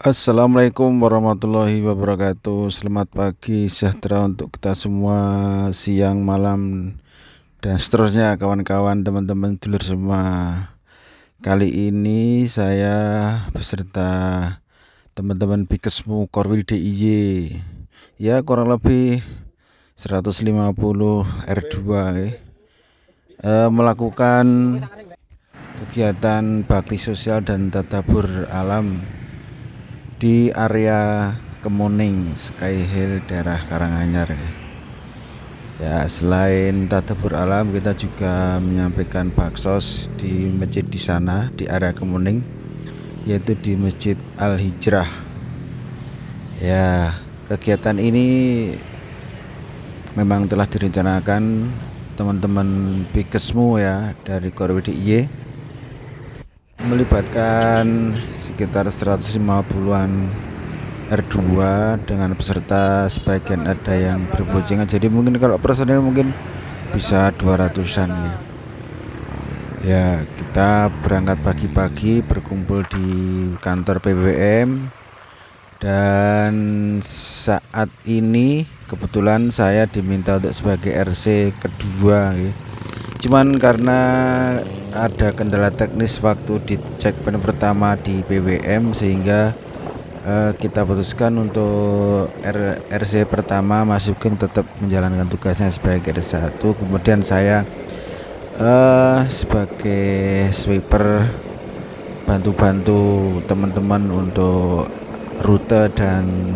Assalamualaikum warahmatullahi wabarakatuh. Selamat pagi, sejahtera untuk kita semua, siang, malam, dan seterusnya kawan-kawan, teman-teman, dulur semua. Kali ini saya beserta teman-teman Bikesmu Korwil DIY, ya kurang lebih 150 R2 melakukan kegiatan bakti sosial dan tadabur alam di area Kemuning, Sky Hill, daerah Karanganyar. Ya, selain tadabur alam, kita juga menyampaikan baksos di masjid di sana di area Kemuning, yaitu di Masjid Al Hijrah. Ya, kegiatan ini memang telah direncanakan teman-teman Bikesmu ya dari Korwil DIY, melibatkan sekitar 150-an R2 dengan peserta, sebagian ada yang berboncengan, jadi mungkin kalau personil mungkin bisa 200-an ya. Ya, kita berangkat pagi-pagi, berkumpul di kantor PWM, dan saat ini kebetulan saya diminta untuk sebagai RC kedua ya. Cuman karena ada kendala teknis waktu dicek pertama di BWM, sehingga kita putuskan untuk RC pertama Mas Sugeng tetap menjalankan tugasnya sebagai RC1. Kemudian saya sebagai sweeper bantu-bantu teman-teman untuk rute dan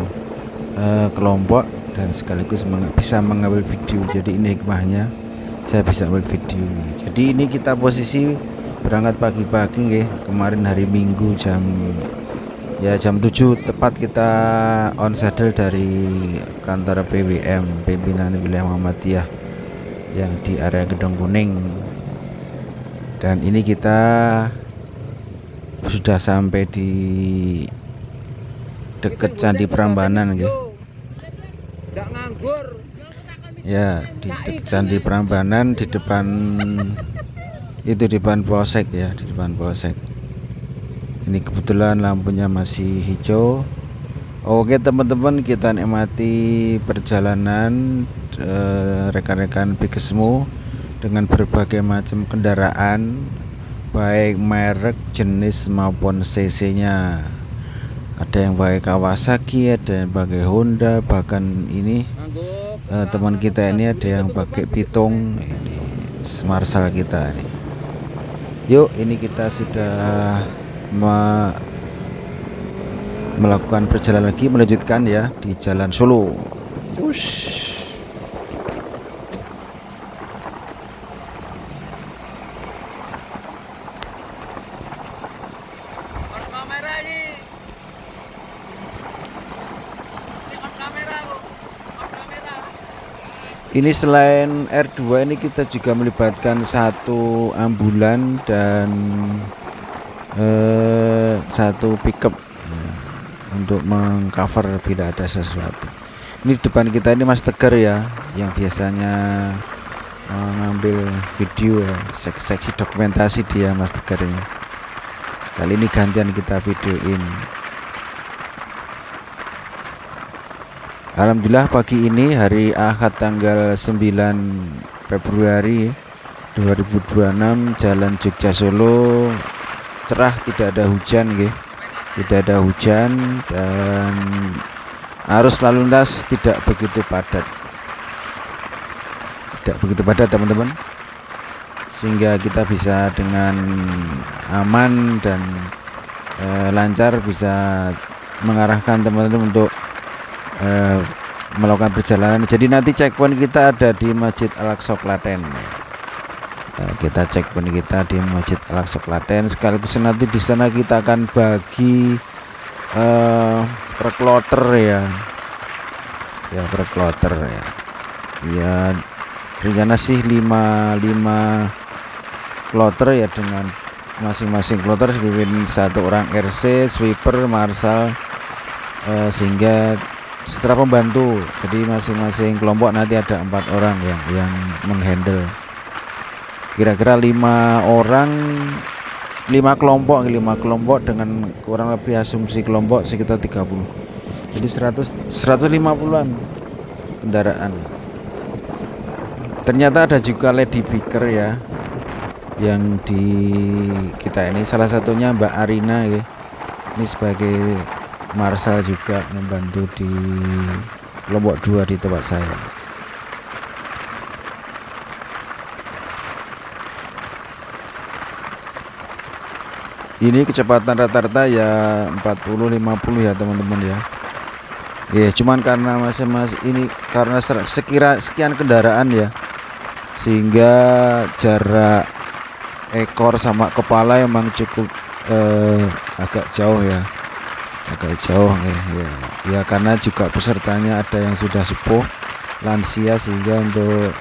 kelompok, dan sekaligus bisa mengambil video. Jadi ini hikmahnya saya bisa ambil video. Jadi ini kita posisi berangkat pagi-pagi nggih. Kemarin hari Minggu jam 7 tepat kita on saddle dari kantor PWM, pimpinan wilayah Muhammadiyah yang di area Gedong Kuning. Dan ini kita sudah sampai di dekat Candi Prambanan nggih. Ya, di Candi Prambanan, di depan itu, di depan polsek ya, di depan polsek. Ini kebetulan lampunya masih hijau. Oke teman-teman, kita nikmati perjalanan rekan-rekan Bikesmu dengan berbagai macam kendaraan, baik merek, jenis maupun cc-nya. Ada yang pakai Kawasaki, ada yang pakai Honda, bahkan ini teman kita ini ada yang pakai Pitung. Ini Marshall kita ini. Yuk, ini kita sudah melakukan perjalanan lagi, melanjutkan ya di Jalan Solo. Wush. Ini selain R2 ini kita juga melibatkan satu ambulan dan satu pickup ya, untuk mengcover bila ada sesuatu. Ini depan kita ini Mas Tegar ya, yang biasanya mengambil video ya, seksi dokumentasi dia Mas Tegar ini. Kali ini gantian kita videoin. Alhamdulillah pagi ini hari Ahad tanggal 9 Februari 2026, Jalan Jogja Solo cerah, tidak ada hujan nggih. Tidak ada hujan, dan arus lalu lintas tidak begitu padat. Tidak begitu padat teman-teman, sehingga kita bisa dengan aman dan lancar bisa mengarahkan teman-teman untuk melakukan perjalanan. Jadi nanti checkpoint kita ada di Masjid Al-Aqsa Klaten. Kita checkpoint kita di Masjid Al-Aqsa Klaten, sekaligus nanti di sana kita akan bagi per kloter ya. Ya, per kloter ya. Ya, rencana sih 5 kloter ya, dengan masing-masing kloter dipimpin satu orang RC, sweeper, marshal, sehingga setelah pembantu. Jadi masing-masing kelompok nanti ada 4 orang yang menghandle. Kira-kira 5 orang lima kelompok dengan kurang lebih asumsi kelompok sekitar 30. Jadi 150-an kendaraan. Ternyata ada juga lady picker ya, yang di kita ini salah satunya Mbak Arina ya. Ini sebagai marshal juga membantu di kelompok 2 di tempat saya. Ini kecepatan rata-rata ya 40-50 ya teman-teman ya. Ya cuman karena mas ini karena sekian kendaraan ya, sehingga jarak ekor sama kepala emang cukup agak jauh ya, ya karena juga pesertanya ada yang sudah sepuh lansia, sehingga untuk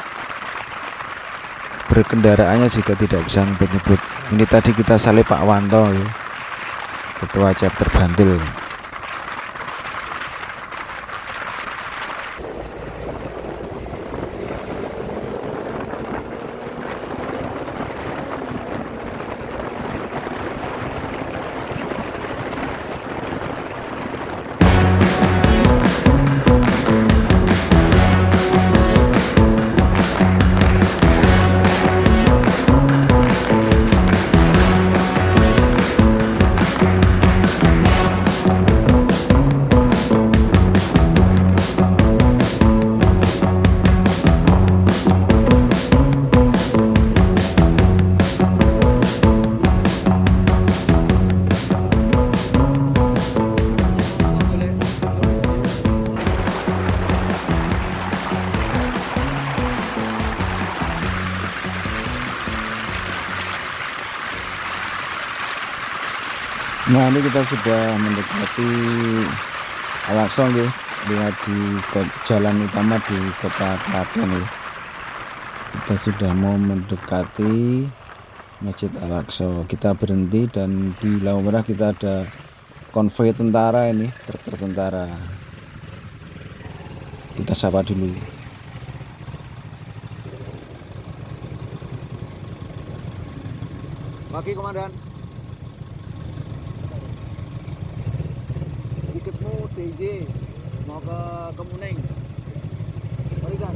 berkendaraannya juga tidak bisa ngebut-ngebut. Ini tadi kita salib Pak Wanto ya, ketua chapter Bantul. Nah ini kita sudah mendekati Al-Aqsa ya, lihat di jalan utama di kota Klaten ya. Kita sudah mau mendekati Masjid Al-Aqsa. Kita berhenti dan di lampu merah kita ada konvoi tentara ini, truk tentara. Kita sapa dulu. Pagi komandan. Ikutmu DJ mau ke Kemuning. Mari kan.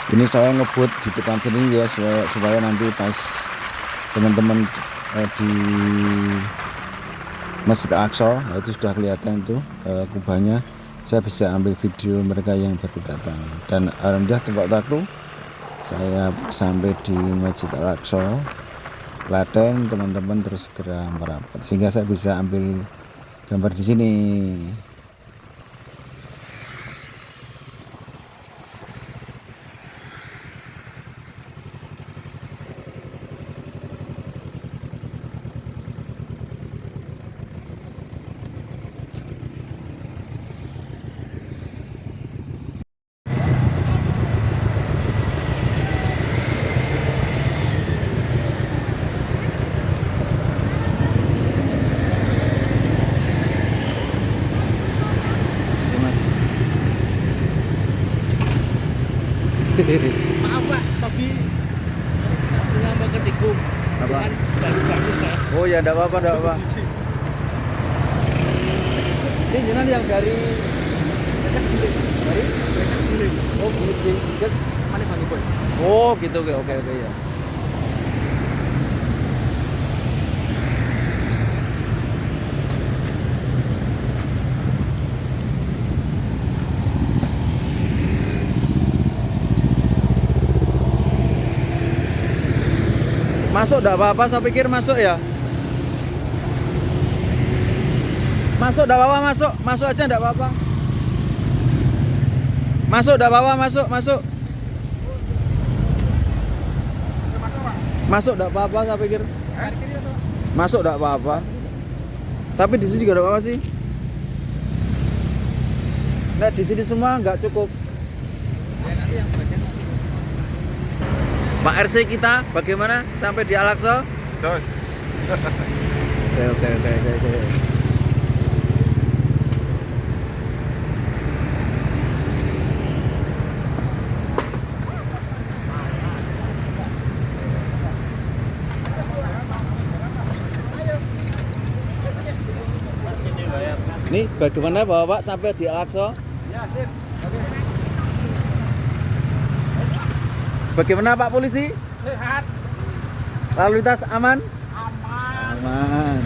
Ini saya ngebut di depan sini ya, supaya nanti pas teman-teman di Masjid Al-Aqsa itu sudah kelihatan itu kubahnya, saya bisa ambil video mereka yang baru datang. Dan alhamdulillah tempat waktu saya sampai di Masjid Al-Aqsa Klaten, teman-teman terus segera merapat sehingga saya bisa ambil gambar di sini. Maaf Pak, tapi langsung mbak ketikung. Apa? Baru bangun saya. Oh ya, enggak apa-apa, enggak apa. Ini jenengan yang dari Rekas Giling. Dari Rekas Giling. Oh, Giling. Gas mana Boy? Oh, gitu. Oke ya. Masuk enggak apa-apa, saya pikir masuk ya. Masuk enggak apa-apa, masuk aja enggak apa-apa. Masuk, enggak apa-apa, masuk, masuk. Masuk enggak apa-apa, saya pikir. Masuk enggak apa-apa. Tapi di sini juga enggak apa-apa sih. Nah, di sini semua enggak cukup. Pak RC kita bagaimana sampai di Al-Aqsa? Jos. Oke. Nih, bagaimana Bapak sampai di Al-Aqsa? Ya, sip. Bagaimana Pak Polisi? Sehat. Lalu lintas aman? Aman. Aman.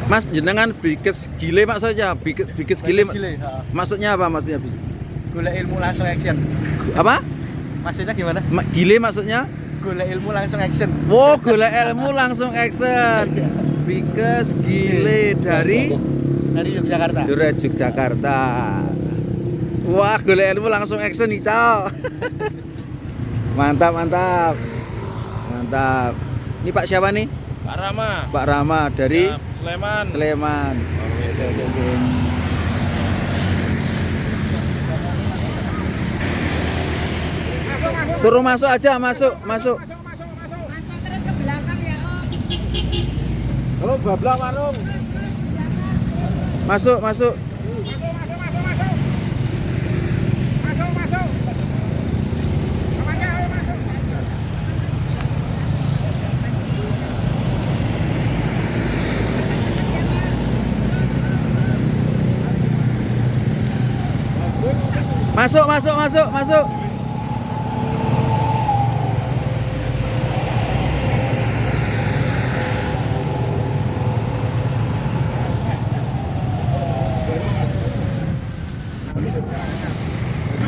Mas, jenengan bikes gile maksudnya? Bikes gile. Maksudnya apa maksudnya? Gula ilmu langsung action. Apa? Maksudnya gimana? Gile maksudnya? Gula ilmu langsung action. Wow, gula ilmu langsung action. Bikes gile dari Yogyakarta. Dari Yogyakarta. Wah, gula ilmu langsung action nih, Cal. Mantap. Ini Pak siapa nih? Pak Rama. Pak Rama dari Ya, Sleman. Sleman. Oke. Suruh masuk aja, masuk. Masuk terus ke belakang ya, Om. Oh, bablah warung. Masuk. Masuk. Namanya ayo masuk. Masuk.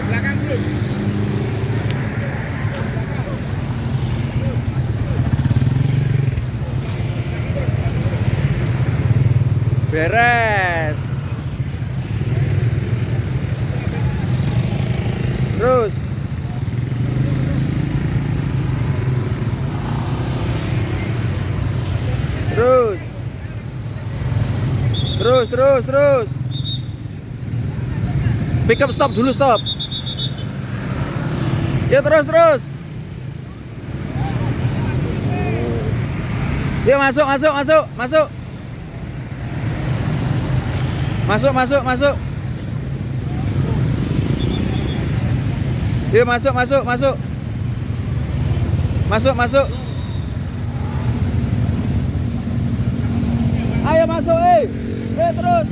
Belakang dulu. Beres. Terus. Terus. Pick up, stop dulu, stop. Ya terus. Ya masuk. Ya masuk. Ayo masuk, terus.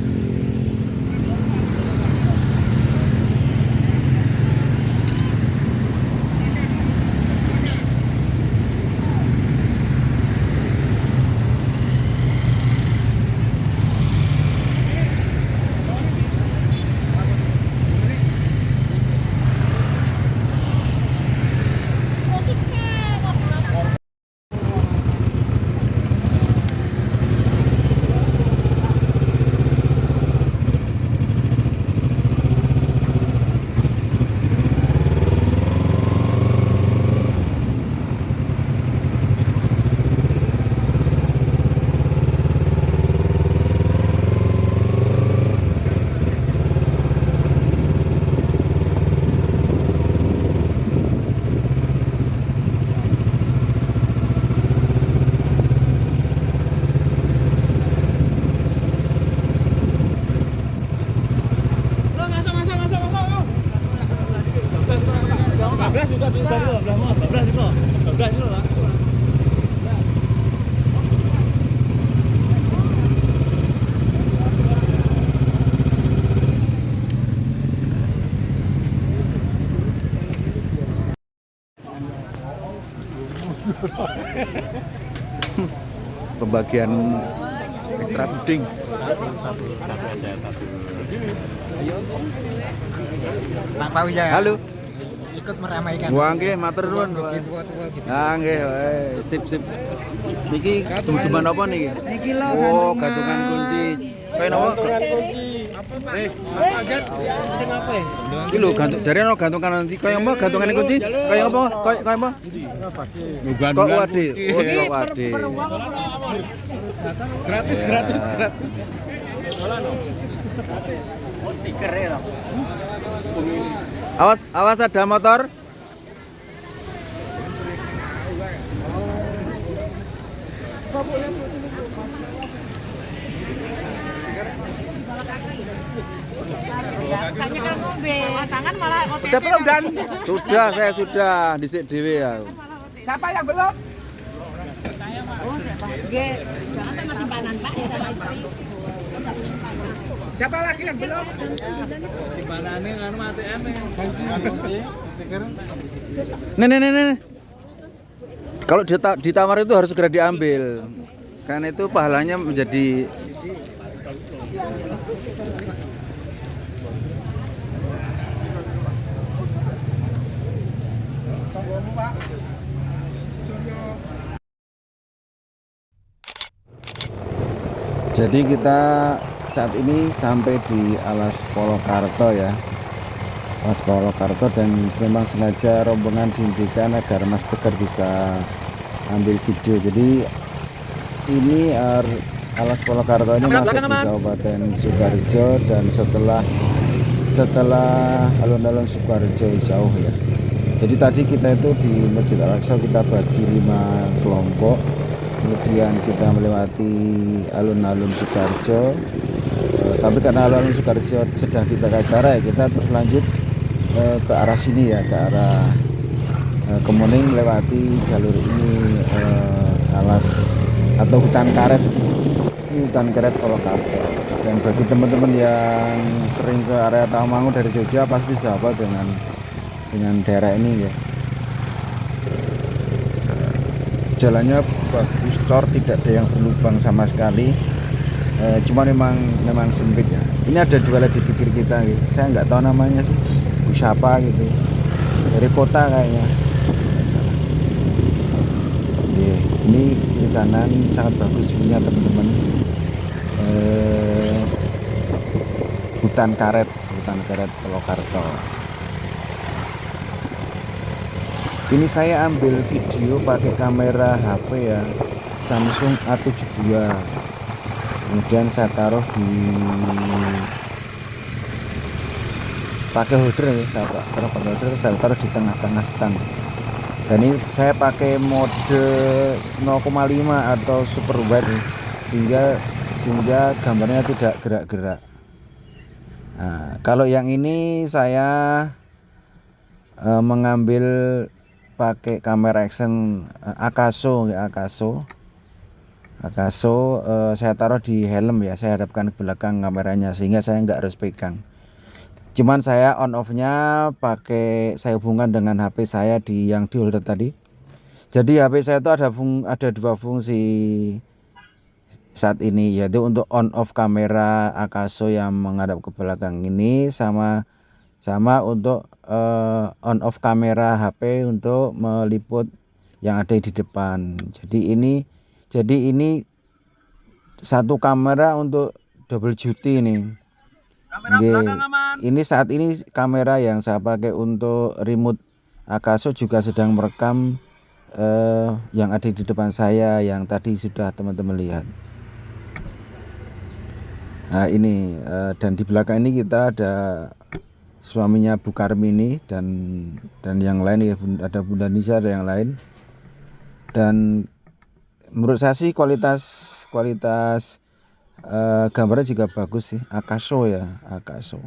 Pembagian ekstra puding. Pak Pawi ya. Halo. Ikut meramaikan. Wah nggih, matur nuwun. Ah nggih, sip. Niki teman-teman apa niki? Niki lho Oh, gantungan kunci. Kayak napa? kunci. Iki lho gantung jare ono gantungan nanti kaya apa gantungane kunci? Kaya apa? Kaya apa? Kok wade. Oh, kok wade. Gratis. Awas ada motor. Kayaknya kalau ngombe. Tangan malah OTT. Udah belum Dan? Sudah, saya sudah dhisik dhewe ya. Siapa yang belum? Oh, siapa? Nggih. Jangan sama simpanan Pak ya sama istri. Siapa lagi yang belum? Simpanane anu ATM e. Nih. Kalau ditawar itu harus segera diambil. Karena itu pahalanya menjadi jadi kita saat ini sampai di Alas Polokarto ya. Alas Polokarto, dan memang sengaja rombongan dihentikan agar Mas Tegar bisa ambil video. Jadi ini Alas Polokarto ini masuk di Kabupaten Sukoharjo, dan setelah alun-alun Sukoharjo jauh ya. Jadi tadi kita itu di Masjid Al-Aqsa kita bagi 5 kelompok, kemudian kita melewati alun-alun Sukoharjo. Tapi karena alun-alun Sukoharjo sedang dibakar acara ya, kita terus lanjut ke arah sini ya, ke arah Kemuning, melewati jalur ini alas atau hutan karet. Ini hutan karet Polokarto. Dan bagi teman-teman yang sering ke area Tawangmangu dari Jogja pasti hafal dengan daerah ini ya. Jalannya bagus, cor, tidak ada yang berlubang sama sekali. Cuma memang sempit ya. Ini ada 2 lagi di pikir kita gitu. Saya nggak tahu namanya sih, siapa gitu, dari kota kayaknya. Ini kiri kanan sangat bagus punya teman-teman. Hutan karet Polokarto. Ini saya ambil video pakai kamera HP ya, Samsung A72. Kemudian saya taruh di pakai holder ya, saya taruh di tengah-tengah stand. Dan ini saya pakai mode 0,5 atau super wide sehingga gambarnya tidak gerak-gerak. Nah, kalau yang ini saya mengambil pakai kamera action Akaso ya, Akaso. Saya taruh di helm ya, saya hadapkan ke belakang kameranya sehingga saya nggak harus pegang. Cuman saya on off nya saya hubungkan dengan HP saya yang di holder tadi. Jadi HP saya itu ada 2 fungsi saat ini, yaitu untuk on off kamera Akaso yang menghadap ke belakang ini, sama untuk on off kamera HP untuk meliput yang ada di depan. Jadi ini satu kamera untuk double duty ini. Ini saat ini kamera yang saya pakai untuk remote Akaso juga sedang merekam yang ada di depan saya yang tadi sudah teman-teman lihat. Nah ini dan di belakang ini kita ada suaminya Bu Karmini dan yang lain ya, ada Bunda Nisa, ada yang lain. Dan menurut saya sih kualitas gambarnya juga bagus sih, Akaso ya, Akaso.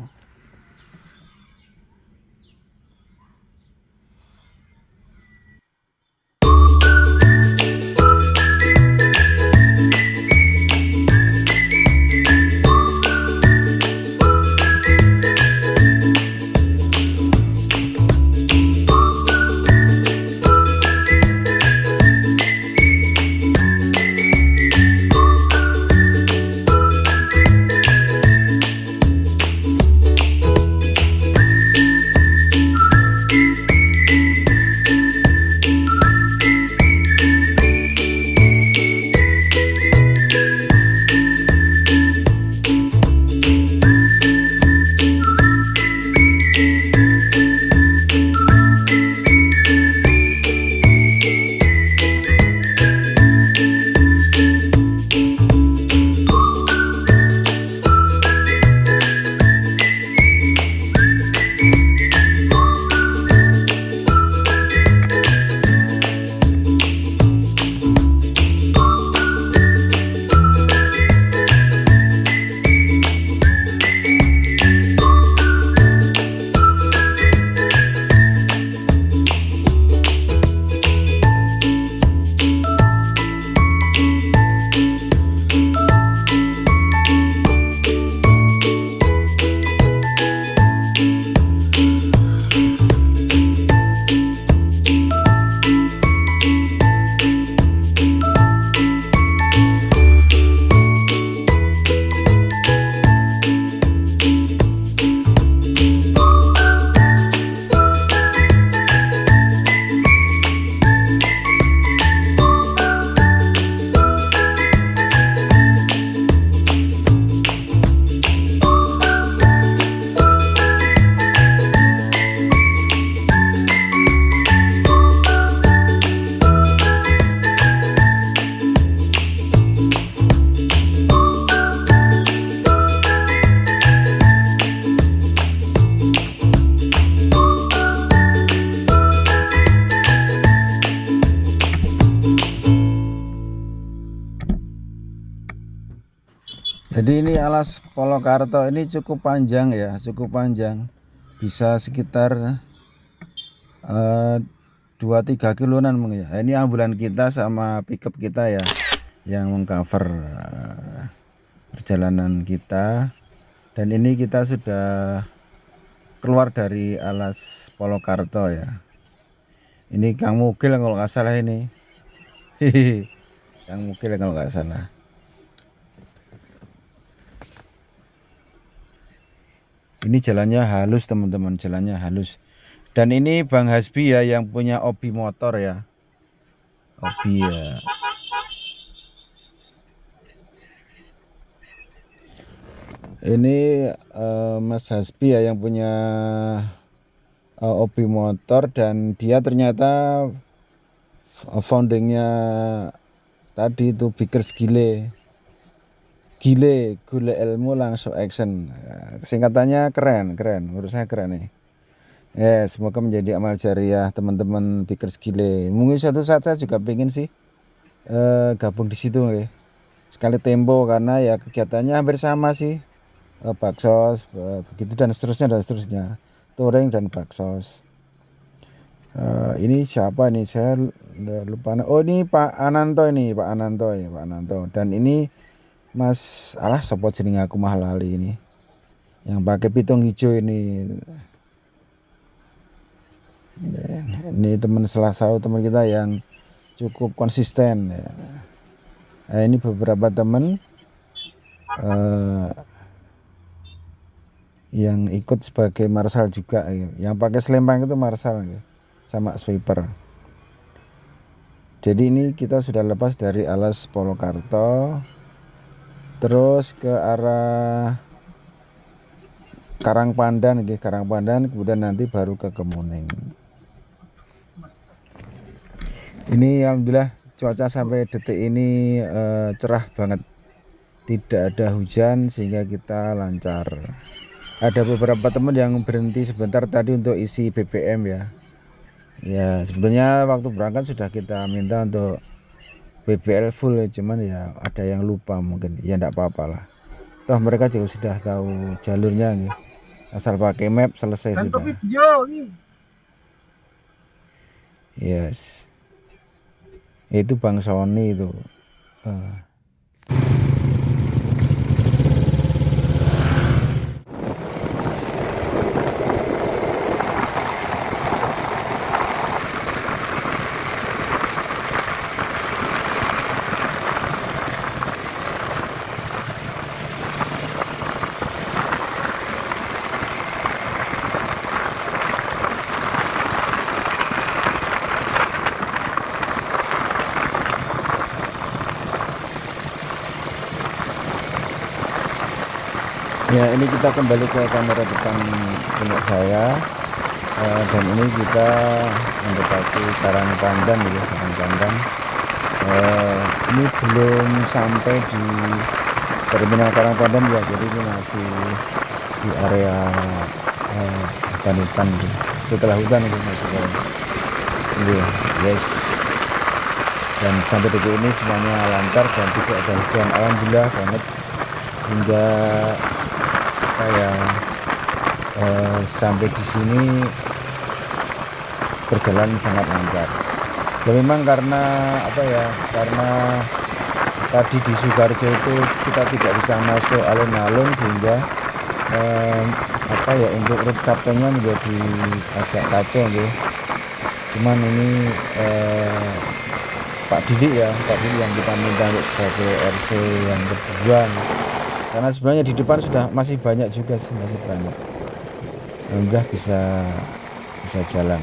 Jadi ini alas Polokarto ini cukup panjang ya, cukup panjang, bisa sekitar 2-3 kiloan mungkin ya. Ini ambulan kita sama pickup kita ya, yang mengcover perjalanan kita. Dan ini kita sudah keluar dari alas Polokarto ya. Ini Kang Mugil kalau nggak salah ini. Kang Mugil kalau nggak salah. Ini jalannya halus teman-teman, jalannya halus. Dan ini Bang Hasbi ya yang punya Obi motor ya. Obi ya. Ini Mas Hasbi ya yang punya Obi motor, dan dia ternyata foundingnya tadi itu Bikers Gile ilmu langsung action. Singkatannya keren menurut saya keren nih. Semoga menjadi amal jariah teman-teman Bikers Gile. Mungkin suatu saat saya juga pengen sih gabung di situ ya. Sekali tempo, karena ya kegiatannya hampir sama sih. Baksos begitu dan seterusnya, touring dan baksos. Ini siapa nih, saya lupa. Oh ini Pak Ananto ya. Dan ini Mas sopo jenenge aku mah lali ini, yang pakai pitung hijau ini. Ini salah satu teman kita yang cukup konsisten ya. Ini beberapa teman yang ikut sebagai marshal juga ya. Yang pakai selempang itu marshal ya, sama sweeper. Jadi ini kita sudah lepas dari alas Polokarto, terus ke arah Karangpandan, kemudian nanti baru ke Kemuning. Ini alhamdulillah cuaca sampai detik ini cerah banget, tidak ada hujan sehingga kita lancar. Ada beberapa teman yang berhenti sebentar tadi untuk isi BBM ya. Ya sebetulnya waktu berangkat sudah kita minta untuk BBL full, cuman ya ada yang lupa mungkin, ya enggak apa-apa lah. Toh mereka juga sudah tahu jalurnya nih. Asal pakai map selesai dan sudah. Video nih. Yes. Itu Bang Sony itu. Ya ini kita kembali ke kamera depan punya saya, dan ini kita mendekati Karangpandan ya, Karangpandan. Ini belum sampai di terminal Karangpandan ya, jadi ini masih di area hutan gitu. Setelah hutan itu masih ini yes. Dan sampai detik ini semuanya lancar dan tidak ada hujan, alhamdulillah banget, sehingga sampai di sini berjalan sangat lancar. Ya memang karena karena tadi di Sukarjo itu kita tidak bisa masuk alun-alun, sehingga untuk route kaptennya menjadi agak kacau gitu. Cuman ini Pak Didik yang kita minta untuk sebagai RC yang kedua. Karena sebenarnya di depan sudah masih banyak juga sih, masih banyak. Alhamdulillah bisa jalan.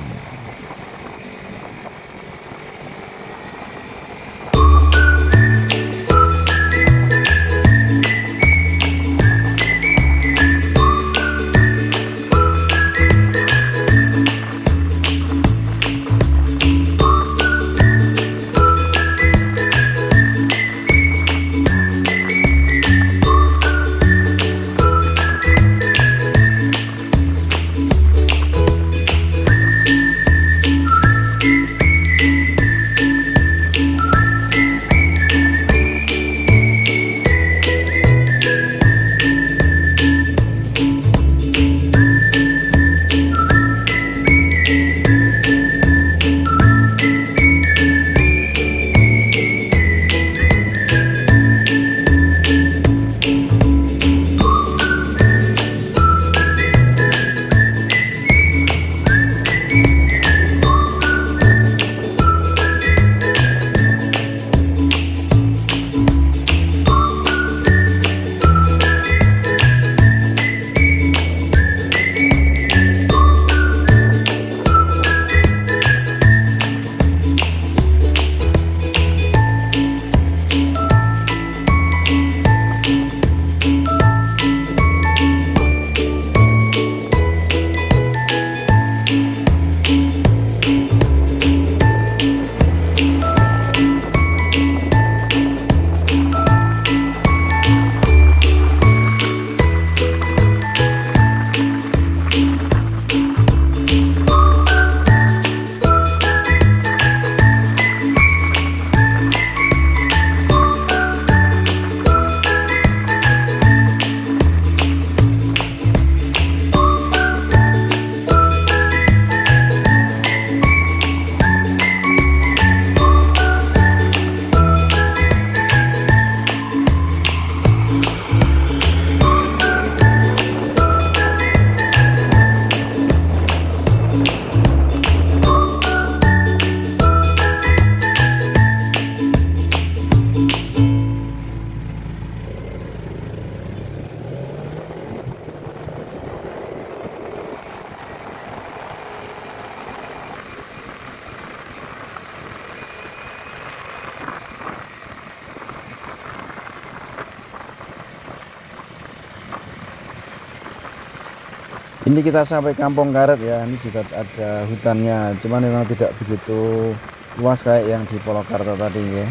Ini kita sampai Kampung Karet ya. Ini juga ada hutannya, cuman memang tidak begitu luas kayak yang di Polokarto tadi ya.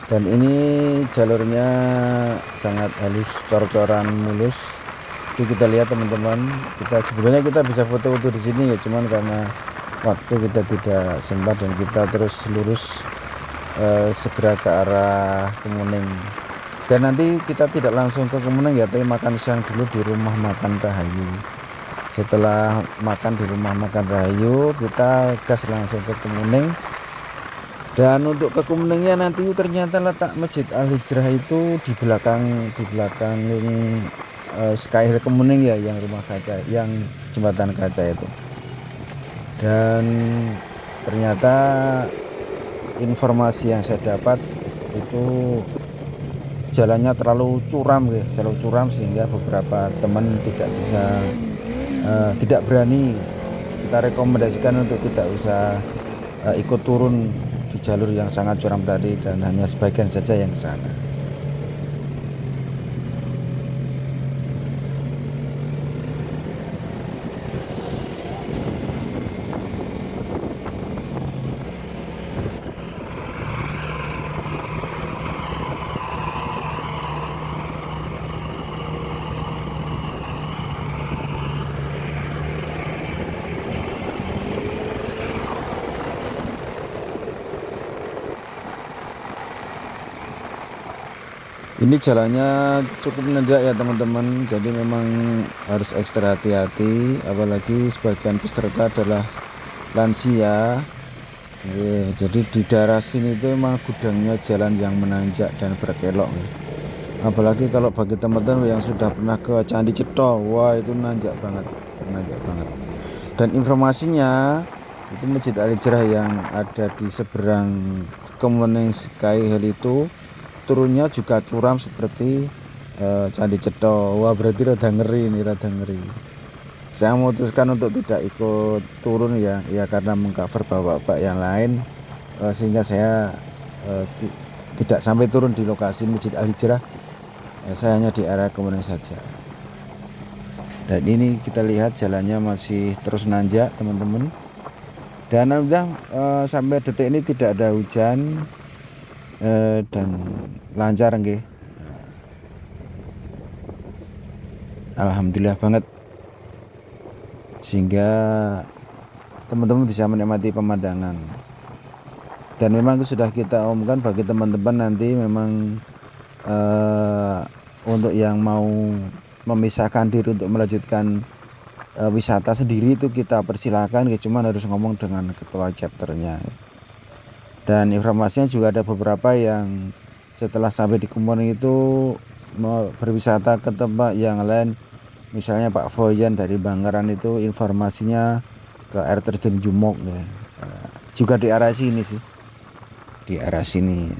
Dan ini jalurnya sangat halus, cor-coran mulus. Itu kita lihat teman-teman. Sebenarnya kita bisa foto-foto di sini ya, cuman karena waktu kita tidak sempat dan kita terus lurus segera ke arah Kemuning. Dan nanti kita tidak langsung ke Kemuning ya, tapi makan siang dulu di rumah makan Rahayu. Setelah makan di rumah makan Rahayu, kita gas langsung ke Kemuning. Dan untuk ke Kemuningnya nanti ternyata letak Masjid Al Hijrah itu di belakang Sky Hill Kemuning ya, yang rumah kaca, yang jembatan kaca itu. Dan ternyata informasi yang saya dapat itu jalannya terlalu curam ya, sehingga beberapa teman tidak berani. Kita rekomendasikan untuk tidak usah ikut turun di jalur yang sangat curam tadi, dan hanya sebagian saja yang sana. Ini jalannya cukup menanjak ya teman-teman, jadi memang harus ekstra hati-hati, apalagi sebagian peserta adalah lansia. Jadi di daerah sini itu memang gudangnya jalan yang menanjak dan berkelok. Apalagi kalau bagi teman-teman yang sudah pernah ke Candi Cetho, wah itu nanjak banget. Dan informasinya itu Masjid Al Hijrah yang ada di seberang Kemuning Sky Hill itu turunnya juga curam seperti Candi Cetho. Wah berarti rada ngeri. Saya memutuskan untuk tidak ikut turun ya karena mengcover bapak-bapak yang lain, sehingga saya tidak sampai turun di lokasi Masjid Al Hijrah. Saya hanya di area Kemuning saja. Dan ini kita lihat jalannya masih terus nanjak teman-teman. Dan sampai detik ini tidak ada hujan. Dan lancar nggih. Alhamdulillah banget, sehingga teman-teman bisa menikmati pemandangan. Dan memang sudah kita umumkan bagi teman-teman nanti memang untuk yang mau memisahkan diri untuk melanjutkan wisata sendiri itu kita persilahkan, cuman harus ngomong dengan ketua chapternya. Dan informasinya juga ada beberapa yang setelah sampai di Kemuning itu mau berwisata ke tempat yang lain. Misalnya Pak Foyan dari Bangaran itu informasinya ke air terjun Jumok ya. Juga di arah sini sih. Di arah sini.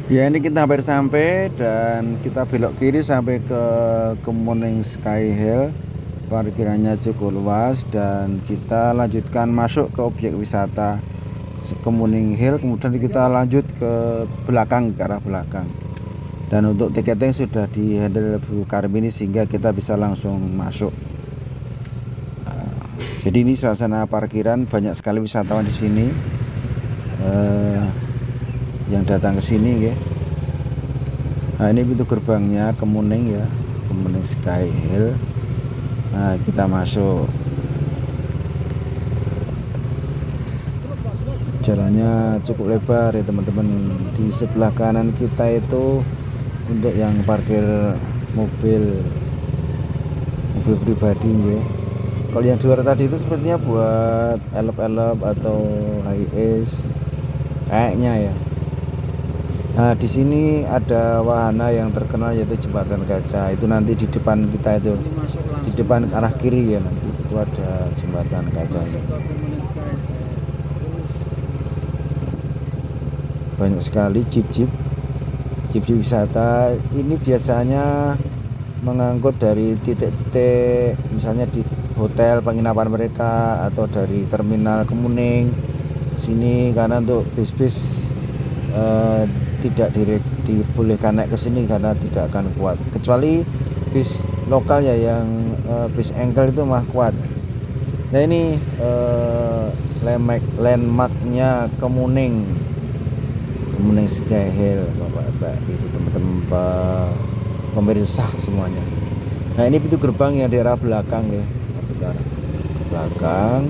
Ya ini kita hampir sampai dan kita belok kiri sampai ke Kemuning Sky Hill. Parkirannya cukup luas dan kita lanjutkan masuk ke objek wisata Kemuning Hill, kemudian kita lanjut ke belakang, ke arah belakang. Dan untuk tiketing sudah di handle Bu Karmini sehingga kita bisa langsung masuk. Jadi ini suasana parkiran, banyak sekali wisatawan di sini yang datang ke sini ya. Nah ini pintu gerbangnya Kemuning ya, Kemuning Sky Hill. Nah kita masuk. Jalannya cukup lebar ya teman-teman. Di sebelah kanan kita itu untuk yang parkir mobil pribadi ya. Kalau yang di luar tadi itu sepertinya buat elep-elep atau high ace kayaknya ya. Nah di sini ada wahana yang terkenal yaitu jembatan kaca. Itu nanti di depan kita itu, di depan arah kiri ya, nanti itu ada jembatan kaca. Banyak sekali jeep wisata. Ini biasanya mengangkut dari titik-titik, misalnya di hotel penginapan mereka atau dari terminal Kemuning sini, karena untuk bis-bis tidak dibolehkan naik ke sini karena tidak akan kuat, kecuali bis lokal ya yang bis engkel itu mah kuat. Nah ini landmarknya Kemuning Sky Hill, Bapak-bapak, Ibu, teman-teman pemirsa semuanya. Nah ini pintu gerbang yang di arah belakang ya, belakang.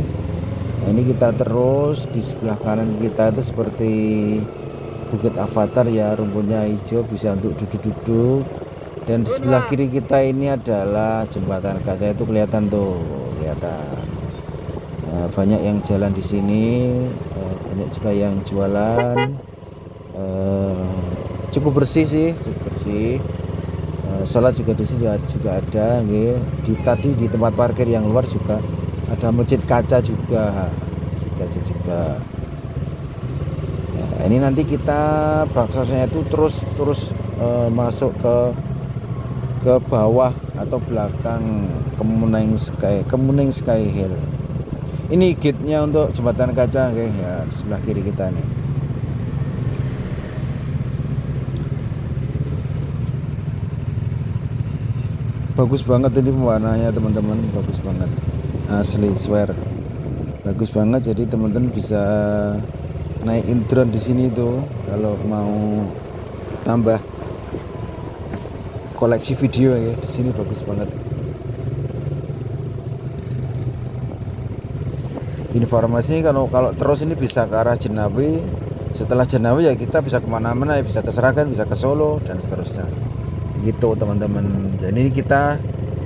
Nah ini kita terus di sebelah kanan kita itu seperti Bukit Avatar ya, rumputnya hijau, bisa untuk duduk-duduk. Dan di sebelah kiri kita ini adalah jembatan kaca, itu kelihatan tuh, kelihatan. Nah, banyak yang jalan di sini, banyak juga yang jualan. Cukup bersih sih, cukup bersih. Sholat juga di sini juga ada. Tadi di tempat parkir yang luar juga ada masjid kaca juga, Nah, ini nanti kita baksosnya itu terus masuk ke bawah atau belakang Kemuning Sky Hill. Ini gate-nya untuk jembatan kaca ya, di sebelah kiri kita nih. Bagus banget ini pewarnanya teman-teman, bagus banget, asli swear bagus banget. Jadi teman-teman bisa naikin drone di sini tuh kalau mau tambah koleksi video ya, di sini bagus banget. Informasi kalau terus ini bisa ke arah Jenawi. Setelah Jenawi ya kita bisa kemana-mana ya, bisa ke Seragen, bisa ke Solo dan seterusnya gitu teman-teman. Jadi kita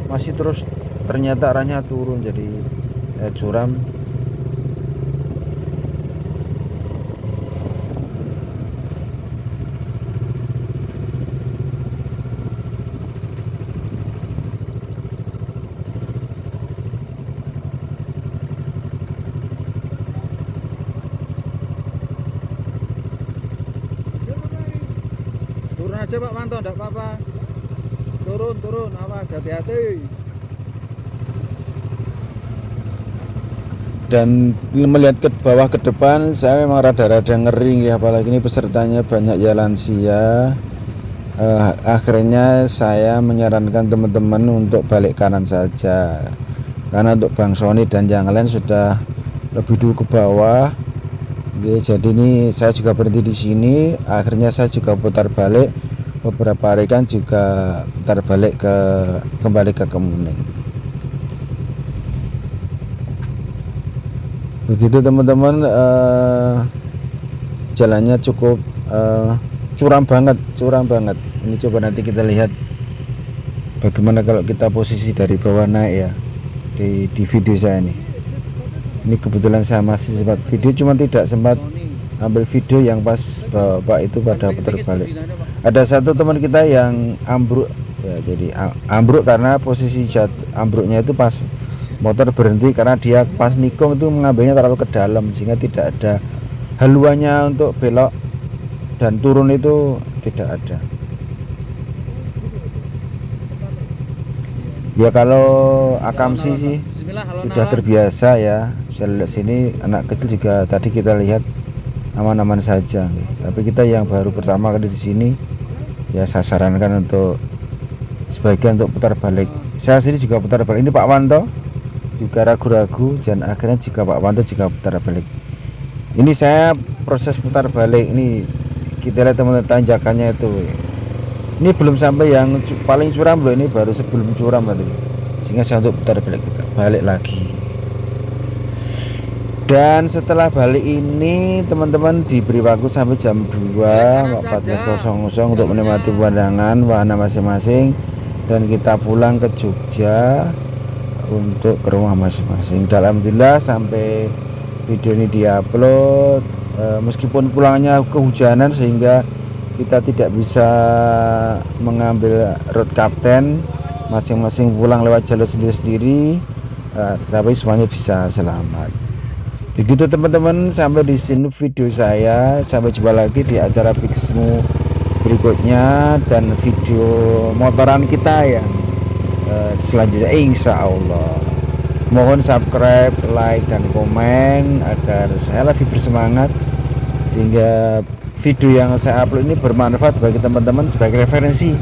masih terus, ternyata arahnya turun jadi curam. Turun aja Pak Manto, enggak apa-apa. Turun, awas, hati-hati. Dan melihat ke bawah ke depan saya memang rada-rada ngeri ya, apalagi ini pesertanya banyak ya lansia. Akhirnya saya menyarankan teman-teman untuk balik kanan saja, karena untuk Bang Sony dan yang lain sudah lebih dulu ke bawah. Jadi ini saya juga berhenti di sini. Akhirnya saya juga putar balik. Beberapa hari kan juga putar balik kembali ke Kemuning. Begitu teman-teman, jalannya cukup curam banget. Ini coba nanti kita lihat bagaimana kalau kita posisi dari bawah naik ya, di video saya ini. Ini kebetulan saya masih sempat video, cuma tidak sempat ambil video yang pas bapak itu pada putar balik. Ada satu teman kita yang ambruk ya, jadi ambruk karena posisi ambruknya itu pas motor berhenti, karena dia pas nikung itu mengambilnya terlalu ke dalam sehingga tidak ada haluannya untuk belok dan turun itu tidak ada. Ya kalau akamsi sih Bismillah, halo sudah terbiasa ya. Saya lihat sini anak kecil juga tadi kita lihat aman-aman saja. Tapi kita yang baru pertama kali di sini, ya saya sarankan untuk sebagian untuk putar balik. Saya sendiri juga putar balik. Ini Pak Wanto juga ragu-ragu dan akhirnya juga Pak Wanto juga putar balik. Ini saya proses putar balik ini, kita lihat teman-teman tanjakannya itu. Ini belum sampai yang paling curam loh, ini baru sebelum curam tadi. Sehingga saya untuk putar balik lagi. Dan setelah balik ini teman-teman diberi waktu sampai jam 2 14.00 untuk menikmati pemandangan wahana masing-masing dan kita pulang ke Jogja untuk ke rumah masing-masing. Alhamdulillah sampai video ini diupload, meskipun pulangnya kehujanan sehingga kita tidak bisa mengambil road captain, masing-masing pulang lewat jalur sendiri-sendiri, tapi semuanya bisa selamat. Begitu teman-teman, sampai di sini video saya. Sampai jumpa lagi di acara Bigsmu berikutnya dan video motoran kita yang selanjutnya insya Allah. Mohon subscribe, like, dan komen agar saya lebih bersemangat sehingga video yang saya upload ini bermanfaat bagi teman-teman sebagai referensi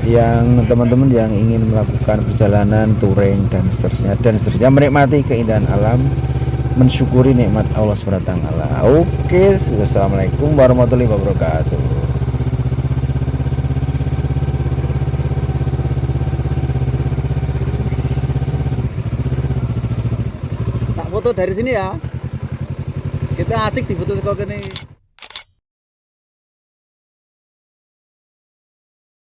yang teman-teman yang ingin melakukan perjalanan touring dan seterusnya menikmati keindahan alam, mensyukuri nikmat Allah SWT. Oke, wassalamualaikum warahmatullahi wabarakatuh. Tak foto dari sini ya. Kita asik di foto sekolah ini.